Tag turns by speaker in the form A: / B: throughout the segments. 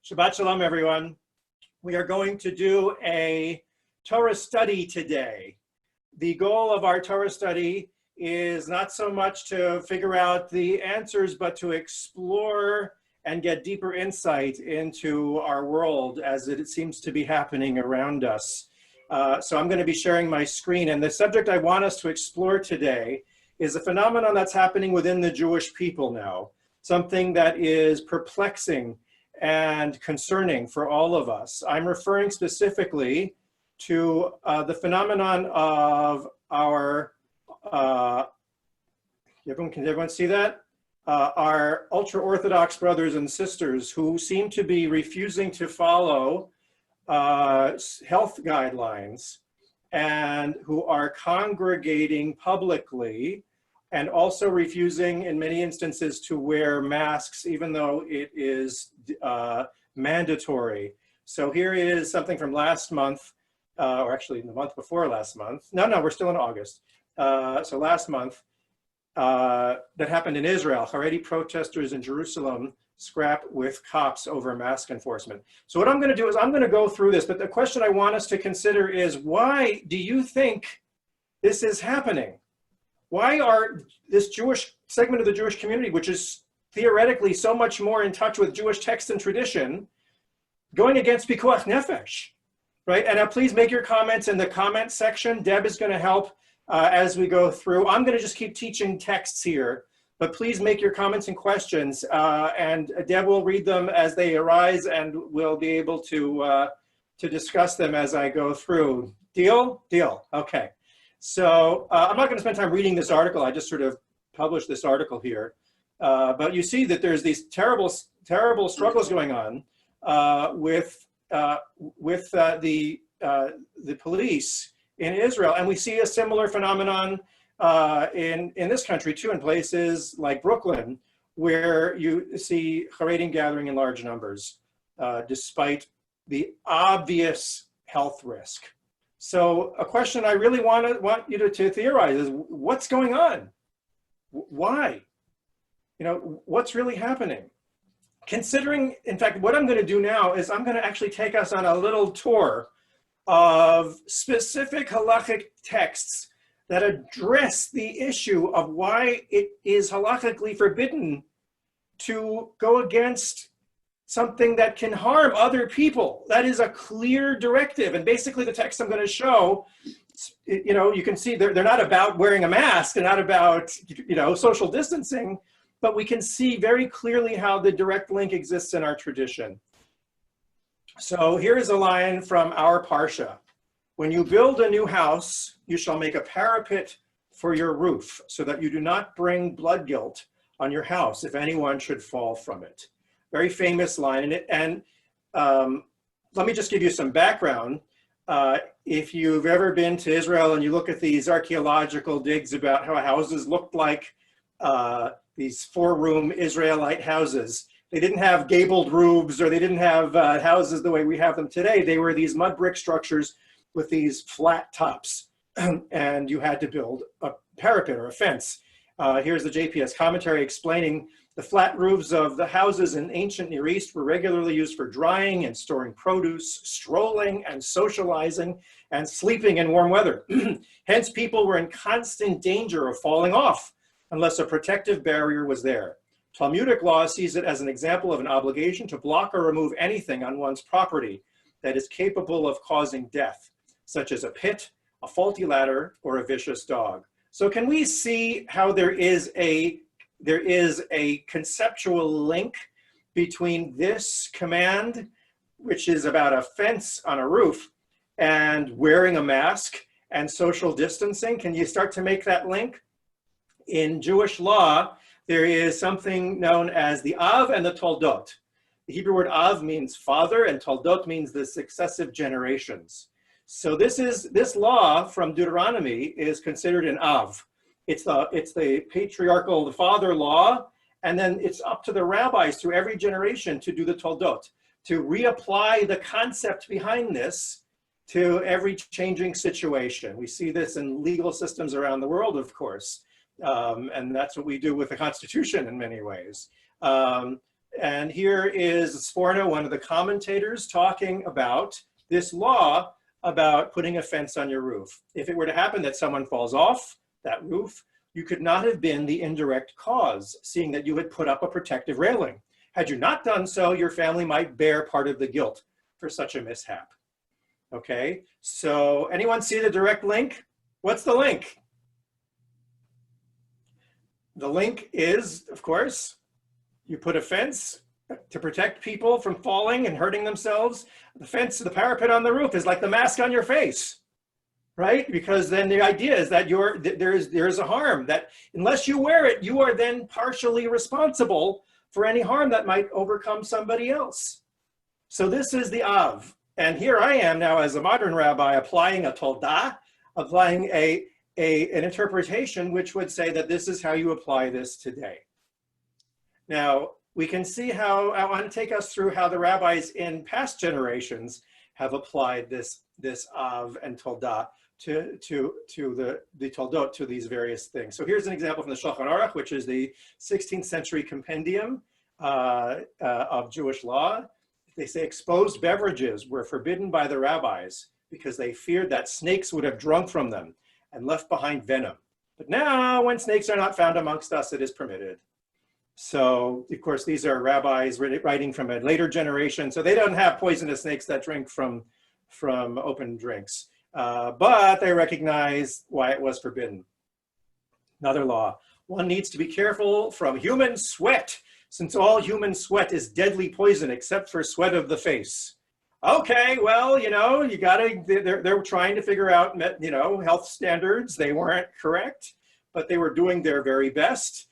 A: Shabbat Shalom, everyone. We are going to do a Torah study today. The goal of our Torah study is not so much to figure out the answers, but to explore and get deeper insight into our world as it seems to be happening around us. So I'm going to be sharing my screen, and the subject I want us to explore today is a phenomenon that's happening within the Jewish people now, something that is perplexing and concerning for all of us. I'm referring specifically to the phenomenon of our, can everyone see that? Our ultra-Orthodox brothers and sisters who seem to be refusing to follow health guidelines and who are congregating publicly and also refusing in many instances to wear masks, even though it is mandatory. So here is something from last month, or actually the month before last month. No, we're still in August. So last month, that happened in Israel. Haredi protesters in Jerusalem scrap with cops over mask enforcement. So what I'm going to do is I'm going to go through this, but the question I want us to consider is, why do you think this is happening? Why are this Jewish segment of the Jewish community, which is theoretically so much more in touch with Jewish text and tradition, going against Pikuach Nefesh, right? And please make your comments in the comment section. Deb is going to help as we go through. I'm going to just keep teaching texts here, but please make your comments and questions, and Deb will read them as they arise, and we'll be able to discuss them as I go through. Deal? Deal. Okay. So I'm not going to spend time reading this article. I just sort of published this article here. But you see that there's these terrible struggles going on with the police in Israel. And we see a similar phenomenon in this country too, in places like Brooklyn, where you see Haredim gathering in large numbers, despite the obvious health risk. So a question I really want you to theorize is, what's going on? Why? You know, what's really happening? Considering, in fact, what I'm going to do now is I'm going to actually take us on a little tour of specific halachic texts that address the issue of why it is halachically forbidden to go against something that can harm other people. That is a clear directive. And basically the text I'm going to show, you know, you can see they're not about wearing a mask, they're not about, you know, social distancing, but we can see very clearly how the direct link exists in our tradition. So here is a line from our Parsha. When you build a new house, you shall make a parapet for your roof, so that you do not bring blood guilt on your house if anyone should fall from it. Very famous line. And let me just give you some background. If you've ever been to Israel and you look at these archaeological digs about how houses looked like, these four-room Israelite houses, they didn't have gabled roofs, or they didn't have houses the way we have them today. They were these mud brick structures with these flat tops, and you had to build a parapet or a fence. Here's the JPS commentary explaining the flat roofs of the houses in ancient Near East were regularly used for drying and storing produce, strolling and socializing, and sleeping in warm weather. Hence, people were in constant danger of falling off unless a protective barrier was there. Talmudic law sees it as an example of an obligation to block or remove anything on one's property that is capable of causing death, such as a pit, a faulty ladder, or a vicious dog. So can we see how there is a conceptual link between this command, which is about a fence on a roof, and wearing a mask and social distancing? Can you start to make that link? In Jewish law, there is something known as the Av and the Toldot. The Hebrew word Av means father, and Toldot means the successive generations. So this law from Deuteronomy is considered an Av. It's the patriarchal, the father law, and then it's up to the rabbis through every generation to do the Toldot, to reapply the concept behind this to every changing situation. We see this in legal systems around the world, of course, and that's what we do with the Constitution in many ways. And here is Sforno, one of the commentators, talking about this law about putting a fence on your roof. If it were to happen that someone falls off that roof, you could not have been the indirect cause, seeing that you had put up a protective railing. Had you not done so, your family might bear part of the guilt for such a mishap. Okay, so anyone see the direct link? What's the link? The link is, of course, you put a fence to protect people from falling and hurting themselves. The fence, the parapet on the roof is like the mask on your face, right? Because then the idea is that there is a harm that unless you wear it, you are then partially responsible for any harm that might overcome somebody else. So this is the Av. And here I am now as a modern rabbi applying a toldah, applying an interpretation which would say that this is how you apply this today. Now, we can see how, I want to take us through how the rabbis in past generations have applied this Av and Toldah to the Toldot, to these various things. So here's an example from the Shulchan Aruch, which is the 16th century compendium of Jewish law. They say exposed beverages were forbidden by the rabbis because they feared that snakes would have drunk from them and left behind venom. But now, when snakes are not found amongst us, it is permitted. So, of course, these are rabbis writing from a later generation, so they don't have poisonous snakes that drink from open drinks. But they recognize why it was forbidden. Another law, one needs to be careful from human sweat, since all human sweat is deadly poison except for sweat of the face. Okay, well, you know, they're trying to figure out, you know, health standards. They weren't correct, but they were doing their very best.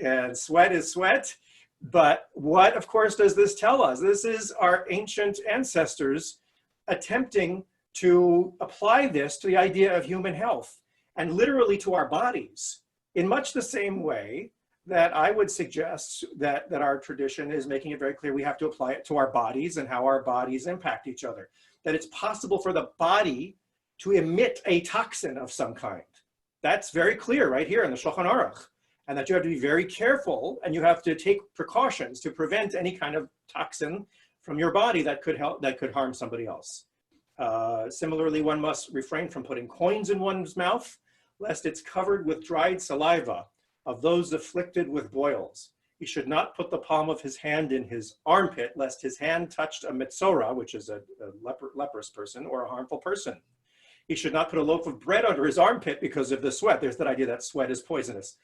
A: And sweat is sweat. But what, of course, does this tell us? This is our ancient ancestors attempting to apply this to the idea of human health and literally to our bodies in much the same way that I would suggest that our tradition is making it very clear we have to apply it to our bodies and how our bodies impact each other. That it's possible for the body to emit a toxin of some kind. That's very clear right here in the Shulchan Aruch. And that you have to be very careful and you have to take precautions to prevent any kind of toxin from your body that could harm somebody else. Similarly, one must refrain from putting coins in one's mouth, lest it's covered with dried saliva of those afflicted with boils. He should not put the palm of his hand in his armpit, lest his hand touched a metzora, which is a leprous person or a harmful person. He should not put a loaf of bread under his armpit because of the sweat. There's that idea that sweat is poisonous.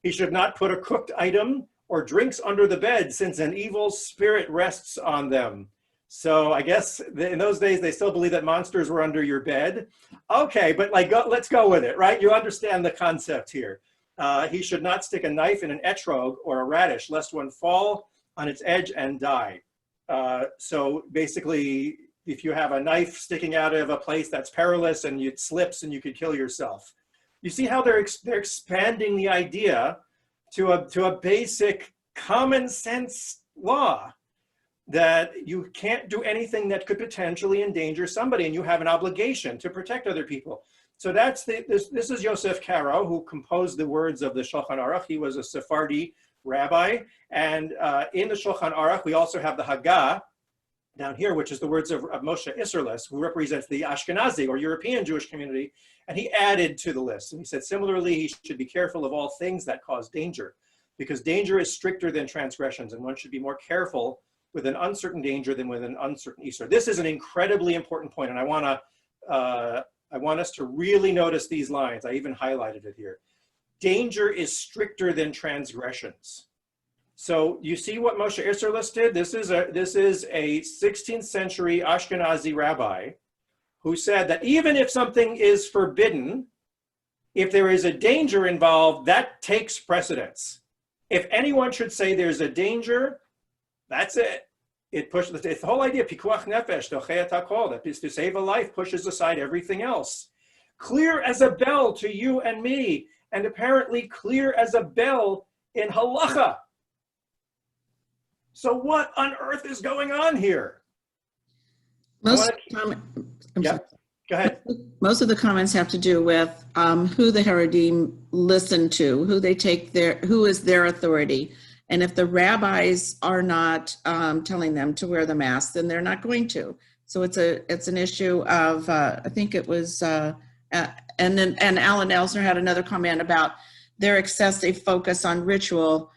A: He should not put a cooked item or drinks under the bed, since an evil spirit rests on them. So I guess in those days, they still believe that monsters were under your bed. Okay, but let's go with it, right? You understand the concept here. He should not stick a knife in an etrog or a radish, lest one fall on its edge and die. So basically, if you have a knife sticking out of a place that's perilous and it slips and you could kill yourself. You see how they're expanding the idea to a basic common sense law that you can't do anything that could potentially endanger somebody and you have an obligation to protect other people. So that's this is Yosef Karo, who composed the words of the Shulchan Aruch. He was a Sephardi rabbi. And in the Shulchan Aruch, we also have the Haggah down here, which is the words of Moshe Isserles, who represents the Ashkenazi or European Jewish community. And he added to the list. And he said, similarly, he should be careful of all things that cause danger, because danger is stricter than transgressions, and one should be more careful with an uncertain danger than with an uncertain Isur. This is an incredibly important point, and I want us to really notice these lines. I even highlighted it here. Danger is stricter than transgressions. So you see what Moshe Isserles did? This is a 16th century Ashkenazi rabbi who said that even if something is forbidden, if there is a danger involved, that takes precedence. If anyone should say there's a danger, that's it. It's the whole idea, pikuach nefesh, docheat hakol, that is to save a life, pushes aside everything else. Clear as a bell to you and me, and apparently clear as a bell in halacha. So what on earth is going on here? Yeah, go ahead.
B: Most of the comments have to do with who the Haredim listen to, who is their authority. And if the rabbis are not telling them to wear the mask, then they're not going to. So it's an issue of, I think it was, and Alan Elsner had another comment about their excessive focus on ritual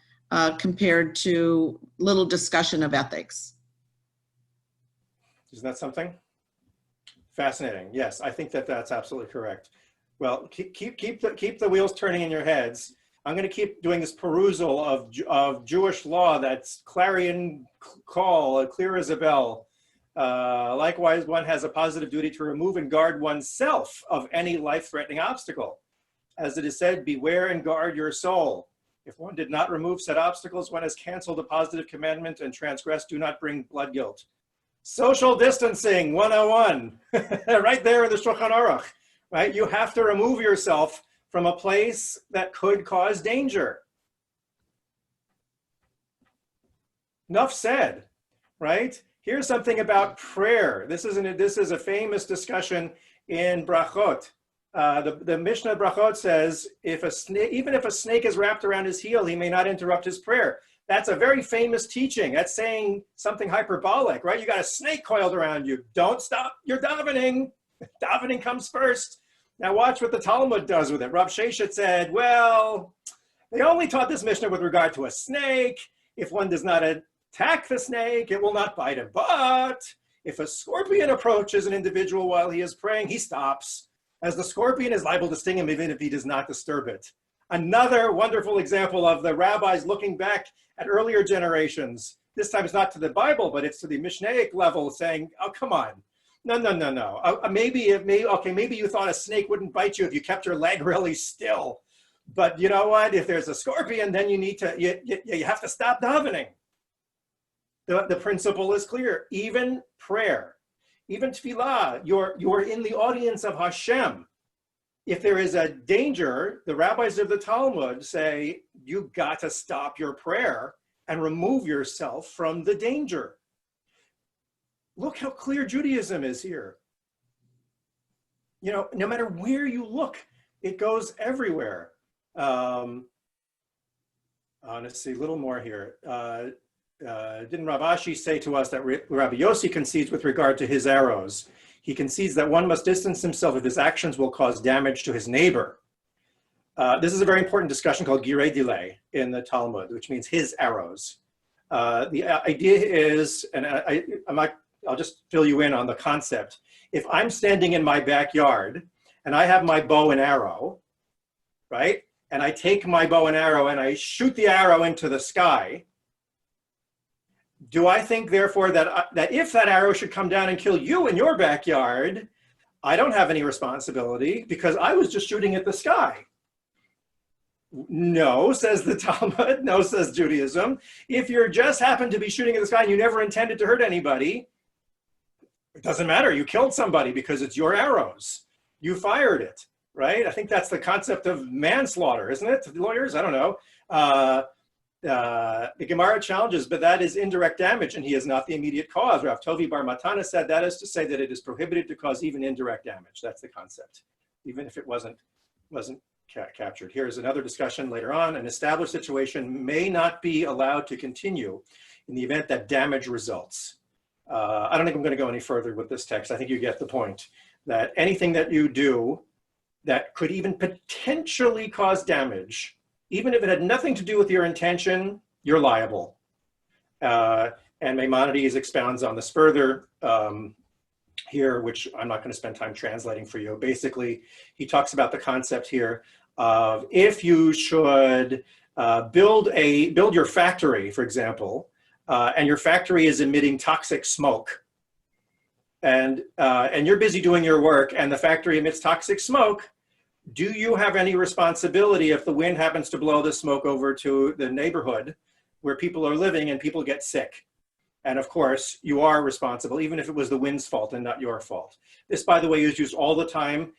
B: compared to little discussion of ethics.
A: Isn't that something? Fascinating. Yes, I think that that's absolutely correct. Well, keep the wheels turning in your heads. I'm going to keep doing this perusal of Jewish law that's clarion call, clear as a bell. Likewise, one has a positive duty to remove and guard oneself of any life-threatening obstacle. As it is said, beware and guard your soul. If one did not remove said obstacles, one has canceled a positive commandment and transgressed, do not bring blood guilt. Social distancing 101, right there in the Shulchan Aruch, right? You have to remove yourself from a place that could cause danger. Enough said, right? Here's something about prayer. This is a famous discussion in Brachot. The Mishnah Brachot says, even if a snake is wrapped around his heel, he may not interrupt his prayer. That's a very famous teaching. That's saying something hyperbolic, right? You got a snake coiled around you. Don't stop your davening. Davening comes first. Now watch what the Talmud does with it. Rav Sheshet said, well, they only taught this Mishnah with regard to a snake. If one does not attack the snake, it will not bite him. But if a scorpion approaches an individual while he is praying, he stops, as the scorpion is liable to sting him even if he does not disturb it. Another wonderful example of the rabbis looking back at earlier generations. This time it's not to the Bible, but it's to the Mishnaic level, saying, oh, come on. No. Maybe you thought a snake wouldn't bite you if you kept your leg really still. But you know what? If there's a scorpion, then you have to stop davening. The principle is clear. Even prayer, even tefillah, you're in the audience of Hashem. If there is a danger, the rabbis of the Talmud say, you got to stop your prayer and remove yourself from the danger. Look how clear Judaism is here. You know, no matter where you look, it goes everywhere. Let's see, a little more here. Didn't Rav Ashi say to us that Rabbi Yossi concedes with regard to his arrows? He concedes that one must distance himself if his actions will cause damage to his neighbor. This is a very important discussion called Girei Dilei in the Talmud, which means his arrows. The idea is, and I'll just fill you in on the concept. If I'm standing in my backyard and I have my bow and arrow, right? And I take my bow and arrow and I shoot the arrow into the sky, do I think, therefore, that if that arrow should come down and kill you in your backyard, I don't have any responsibility because I was just shooting at the sky? No, says the Talmud. No, says Judaism. If you just happened to be shooting at the sky and you never intended to hurt anybody, it doesn't matter. You killed somebody because it's your arrows. You fired it, right? I think that's the concept of manslaughter, isn't it? Lawyers? I don't know. The Gemara challenges, but that is indirect damage and he is not the immediate cause. Rav Tovi Bar Matana said that is to say that it is prohibited to cause even indirect damage. That's the concept, even if it wasn't captured. Here's another discussion later on. An established situation may not be allowed to continue in the event that damage results. I don't think I'm going to go any further with this text. I think you get the point that anything that you do that could even potentially cause damage, even if it had nothing to do with your intention, you're liable. And Maimonides expounds on this further here, which I'm not going to spend time translating for you. Basically, he talks about the concept here of if you should build your factory, for example, and your factory is emitting toxic smoke, and you're busy doing your work, and the factory emits toxic smoke. Do you have any responsibility if the wind happens to blow the smoke over to the neighborhood where people are living and people get sick? And of course, you are responsible, even if it was the wind's fault and not your fault. This, by the way, is used all the time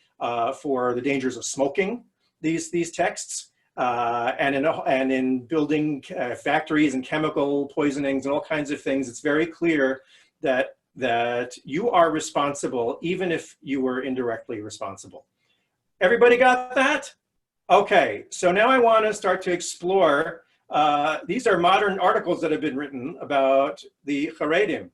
A: for the dangers of smoking, these texts, and in building factories and chemical poisonings and all kinds of things. It's very clear that you are responsible, even if you were indirectly responsible. Everybody got that? Okay, so now I want to start to explore these are modern articles that have been written about the Haredim.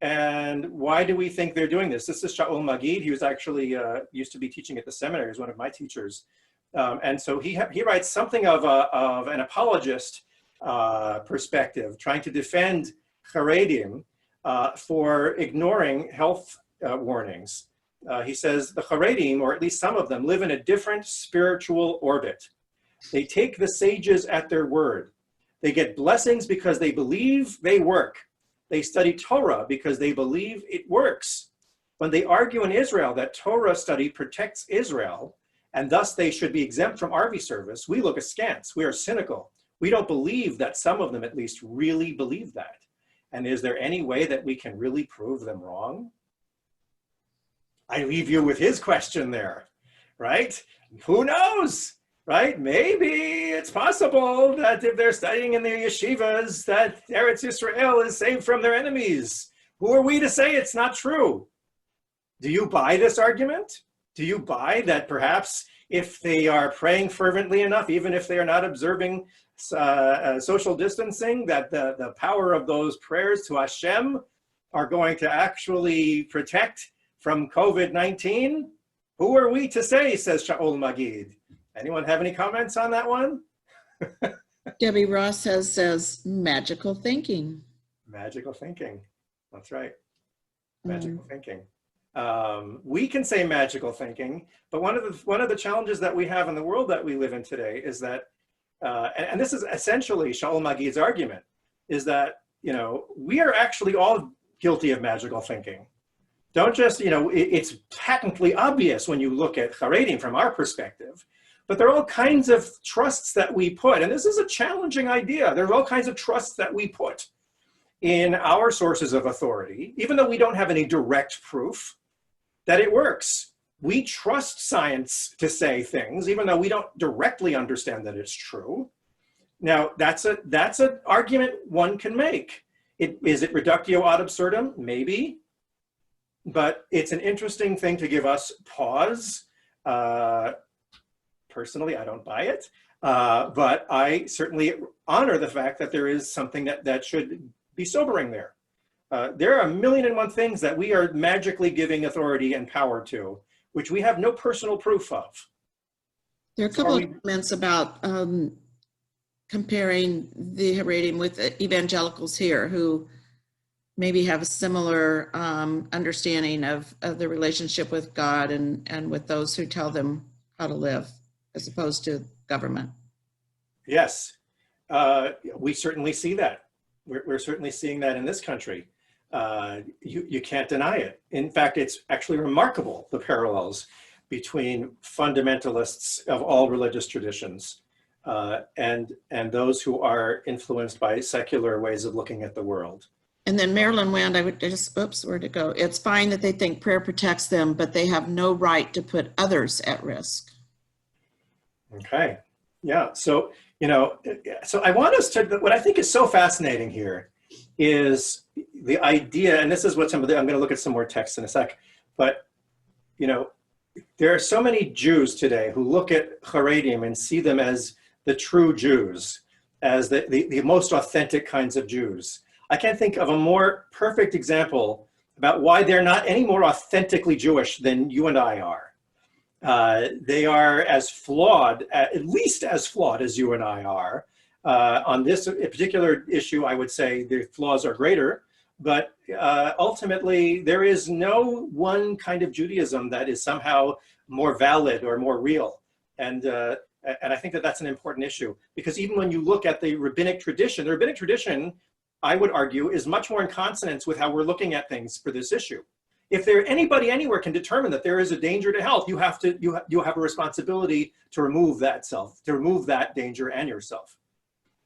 A: And why do we think they're doing this? This is Shaul Magid. He was actually used to be teaching at the seminary. He was one of my teachers. And so he writes something of an apologist perspective, trying to defend Haredim for ignoring health warnings. He says the Haredim, or at least some of them, live in a different spiritual orbit. They take the sages at their word. They get blessings because they believe they work. They study Torah because they believe it works. When they argue in Israel that Torah study protects Israel, and thus they should be exempt from army service, we look askance. We are cynical. We don't believe that some of them at least really believe that. And is there any way that we can really prove them wrong? I leave you with his question there, right? Who knows? Right? Maybe it's possible that if they're studying in their yeshivas, that Eretz Yisrael is saved from their enemies. Who are we to say it's not true? Do you buy this argument? Do you buy that perhaps if they are praying fervently enough, even if they are not observing social distancing, that the power of those prayers to Hashem are going to actually protect from COVID-19? Who are we to say, says Shaul Magid. Anyone have any comments on that one?
B: Debbie Ross says magical thinking.
A: Magical thinking. That's right. Magical thinking. We can say magical thinking, but one of the challenges that we have in the world that we live in today is that, and this is essentially Shaul Magid's argument, is that, you know, we are actually all guilty of magical thinking. Don't just, you know, it's patently obvious when you look at Haredim from our perspective. But there are all kinds of trusts that we put, and this is a challenging idea. There are all kinds of trusts that we put in our sources of authority, even though we don't have any direct proof that it works. We trust science to say things, even though we don't directly understand that it's true. Now, that's an argument one can make. Is it reductio ad absurdum? Maybe. But it's an interesting thing to give us pause. Personally, I don't buy it, but I certainly honor the fact that there is something that should be sobering there. There are 1,000,001 things that we are magically giving authority and power to, which we have no personal proof of.
B: There are a couple of comments about comparing the Haredim with evangelicals here who maybe have a similar understanding of the relationship with God and with those who tell them how to live, as opposed to government.
A: Yes, we certainly see that. We're certainly seeing that in this country. You can't deny it. In fact, it's actually remarkable, the parallels between fundamentalists of all religious traditions and those who are influenced by secular ways of looking at the world.
B: And then Marilyn Wand, oops, where'd it go? It's fine that they think prayer protects them, but they have no right to put others at risk.
A: Okay, yeah, so, you know, so I want us to, what I think is so fascinating here is the idea, and this is what I'm gonna look at some more text in a sec, but, you know, there are so many Jews today who look at Haredim and see them as the true Jews, as the most authentic kinds of Jews. I can't think of a more perfect example about why they're not any more authentically Jewish than you and I are. They are as flawed, at least as flawed as you and I are. On this particular issue, I would say the flaws are greater, but ultimately there is no one kind of Judaism that is somehow more valid or more real. And I think that that's an important issue, because even when you look at the rabbinic tradition, I would argue, is much more in consonance with how we're looking at things for this issue. If anybody anywhere can determine that there is a danger to health, you have a responsibility to remove that danger and yourself.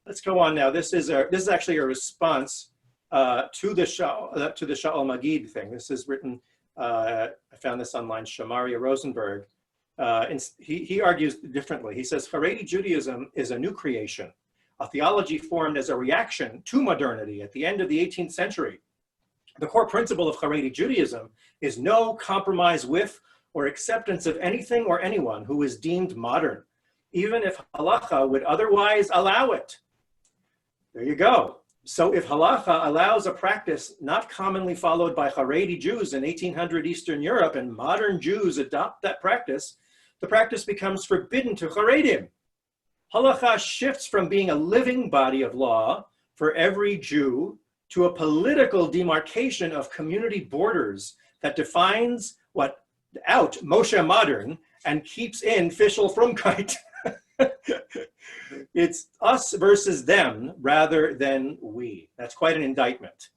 A: Let's go on now. This is actually a response to the Shaul Magid thing. This is written. I found this online. Shamaria Rosenberg. And he argues differently. He says Haredi Judaism is a new creation, a theology formed as a reaction to modernity at the end of the 18th century. The core principle of Haredi Judaism is no compromise with or acceptance of anything or anyone who is deemed modern, even if halacha would otherwise allow it. There you go. So if halacha allows a practice not commonly followed by Haredi Jews in 1800 Eastern Europe, and modern Jews adopt that practice, the practice becomes forbidden to Haredim. Halacha shifts from being a living body of law for every Jew to a political demarcation of community borders that defines what out Moshe modern and keeps in Fischl Frumkeit. It's us versus them rather than we. That's quite an indictment.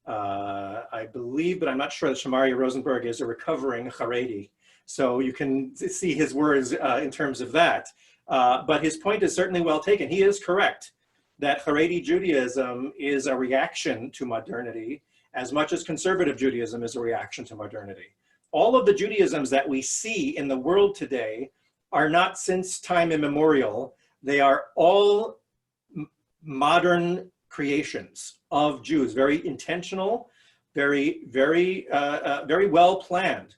A: I believe, but I'm not sure that Shamaria Rosenberg is a recovering Haredi. So you can see his words in terms of that. But his point is certainly well taken. He is correct that Haredi Judaism is a reaction to modernity as much as conservative Judaism is a reaction to modernity. All of the Judaisms that we see in the world today are not since time immemorial. They are all modern creations of Jews, very intentional, very well planned.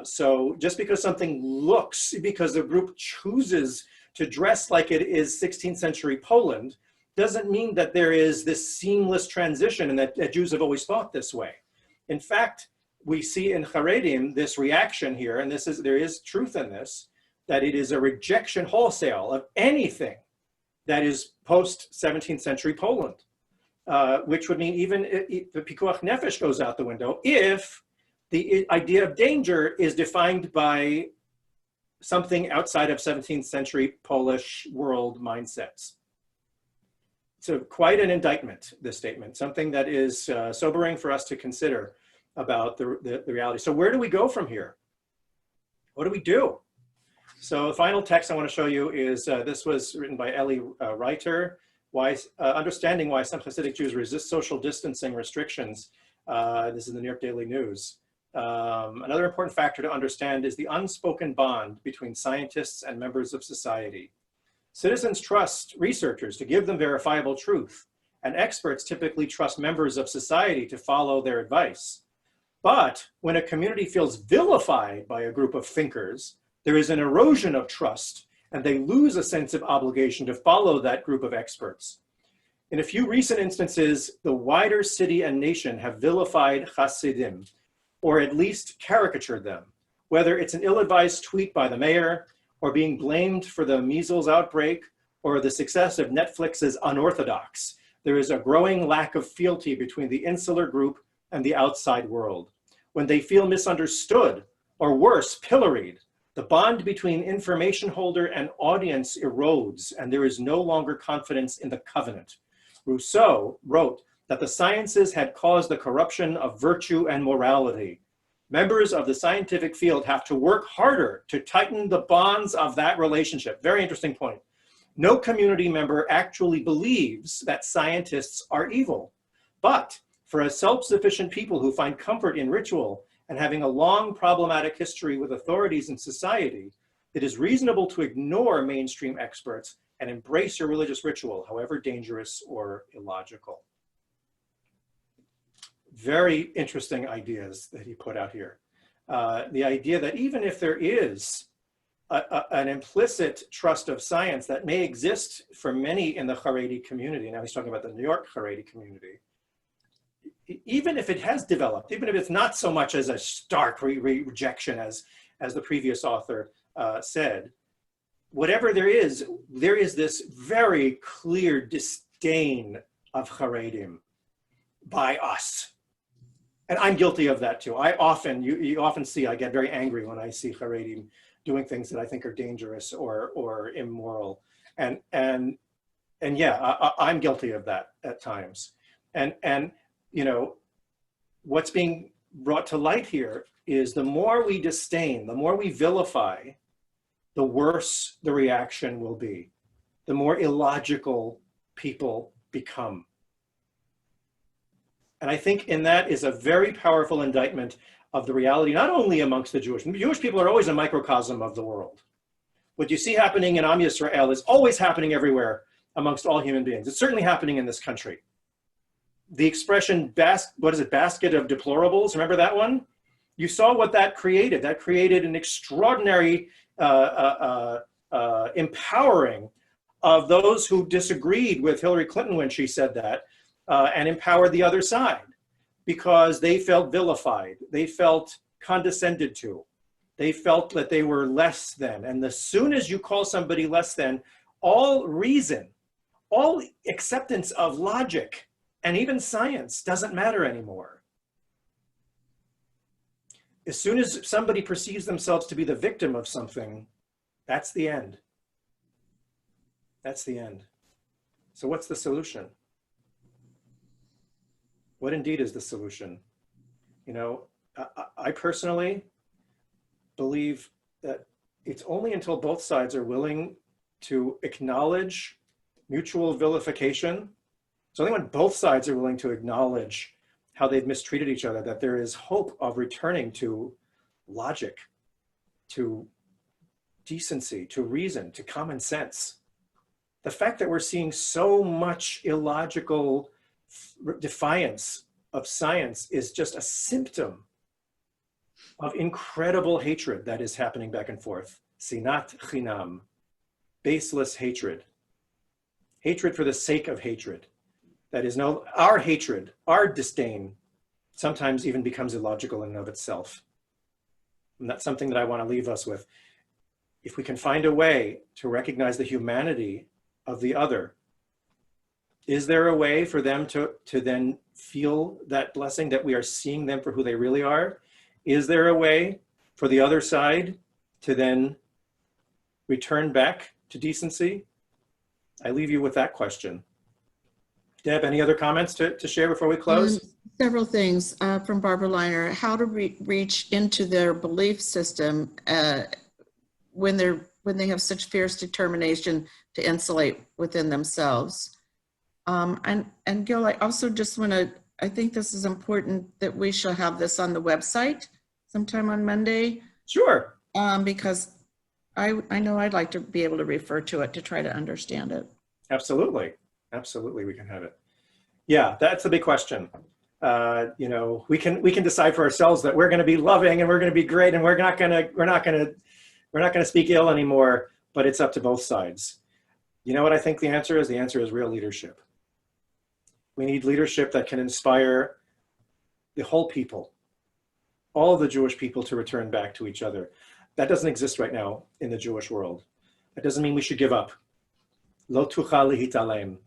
A: So just because something looks, because a group chooses to dress like it is 16th century Poland, doesn't mean that there is this seamless transition and that Jews have always thought this way. In fact, we see in Haredim this reaction here, and there is truth in this, that it is a rejection wholesale of anything that is post 17th century Poland, which would mean even if the pikuach nefesh goes out the window if the idea of danger is defined by something outside of 17th century Polish world mindsets. So quite an indictment, this statement, something that is sobering for us to consider about the reality. So where do we go from here? What do we do? So the final text I want to show you is, this was written by Eli Reiter, Understanding Why Some Hasidic Jews Resist Social Distancing Restrictions. This is the New York Daily News. Another important factor to understand is the unspoken bond between scientists and members of society. Citizens trust researchers to give them verifiable truth, and experts typically trust members of society to follow their advice. But when a community feels vilified by a group of thinkers, there is an erosion of trust, and they lose a sense of obligation to follow that group of experts. In a few recent instances, the wider city and nation have vilified Hasidim, or at least caricatured them, whether it's an ill-advised tweet by the mayor, or being blamed for the measles outbreak, or the success of Netflix's Unorthodox. There is a growing lack of fealty between the insular group and the outside world. When they feel misunderstood, or worse, pilloried, the bond between information holder and audience erodes, and there is no longer confidence in the covenant. Rousseau wrote that the sciences had caused the corruption of virtue and morality. Members of the scientific field have to work harder to tighten the bonds of that relationship. Very interesting point. No community member actually believes that scientists are evil. But for a self-sufficient people who find comfort in ritual and having a long problematic history with authorities in society, it is reasonable to ignore mainstream experts and embrace your religious ritual, however dangerous or illogical. Very interesting ideas that he put out here. The idea that even if there is an implicit trust of science that may exist for many in the Haredi community, now he's talking about the New York Haredi community, even if it has developed, even if it's not so much as a stark rejection as the previous author said, whatever there is this very clear disdain of Haredim by us. And I'm guilty of that too. You often see, I get very angry when I see Haredim doing things that I think are dangerous or immoral. And yeah, I'm guilty of that at times. And you know, what's being brought to light here is the more we disdain, the more we vilify, the worse the reaction will be, the more illogical people become. And I think in that is a very powerful indictment of the reality, not only amongst the Jewish people are always a microcosm of the world. What you see happening in Am Yisrael is always happening everywhere amongst all human beings. It's certainly happening in this country. The expression, basket of deplorables, remember that one? You saw what that created. That created an extraordinary empowering of those who disagreed with Hillary Clinton when she said that, and empowered the other side because they felt vilified, they felt condescended to, they felt that they were less than. And as soon as you call somebody less than, all reason, all acceptance of logic, and even science doesn't matter anymore. As soon as somebody perceives themselves to be the victim of something, that's the end. That's the end. So what's the solution? What indeed is the solution? You know, I personally believe that it's only until both sides are willing to acknowledge mutual vilification. It's only when both sides are willing to acknowledge how they've mistreated each other that there is hope of returning to logic, to decency, to reason, to common sense. The fact that we're seeing so much illogical defiance of science is just a symptom of incredible hatred that is happening back and forth. Sinat chinam, baseless hatred. Hatred for the sake of hatred. That is our hatred, our disdain, sometimes even becomes illogical in and of itself. And that's something that I want to leave us with. If we can find a way to recognize the humanity of the other, is there a way for them to then feel that blessing that we are seeing them for who they really are? Is there a way for the other side to then return back to decency? I leave you with that question. Deb, any other comments to share before we close?
B: Several things from Barbara Leiner. How to reach into their belief system when they have such fierce determination to insulate within themselves. And Gil, I also just want to, I think this is important that we shall have this on the website sometime on Monday.
A: Sure.
B: Because I know I'd like to be able to refer to it to try to understand it.
A: Absolutely. Absolutely, we can have it. Yeah, that's a big question. You know, we can decide for ourselves that we're going to be loving and we're going to be great and we're not going to speak ill anymore. But it's up to both sides. You know what I think the answer is? The answer is real leadership. We need leadership that can inspire the whole people, all of the Jewish people, to return back to each other. That doesn't exist right now in the Jewish world. That doesn't mean we should give up. Lo tuchal lihitalem.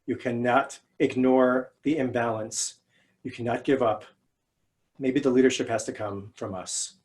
A: You cannot ignore the imbalance. You cannot give up. Maybe the leadership has to come from us.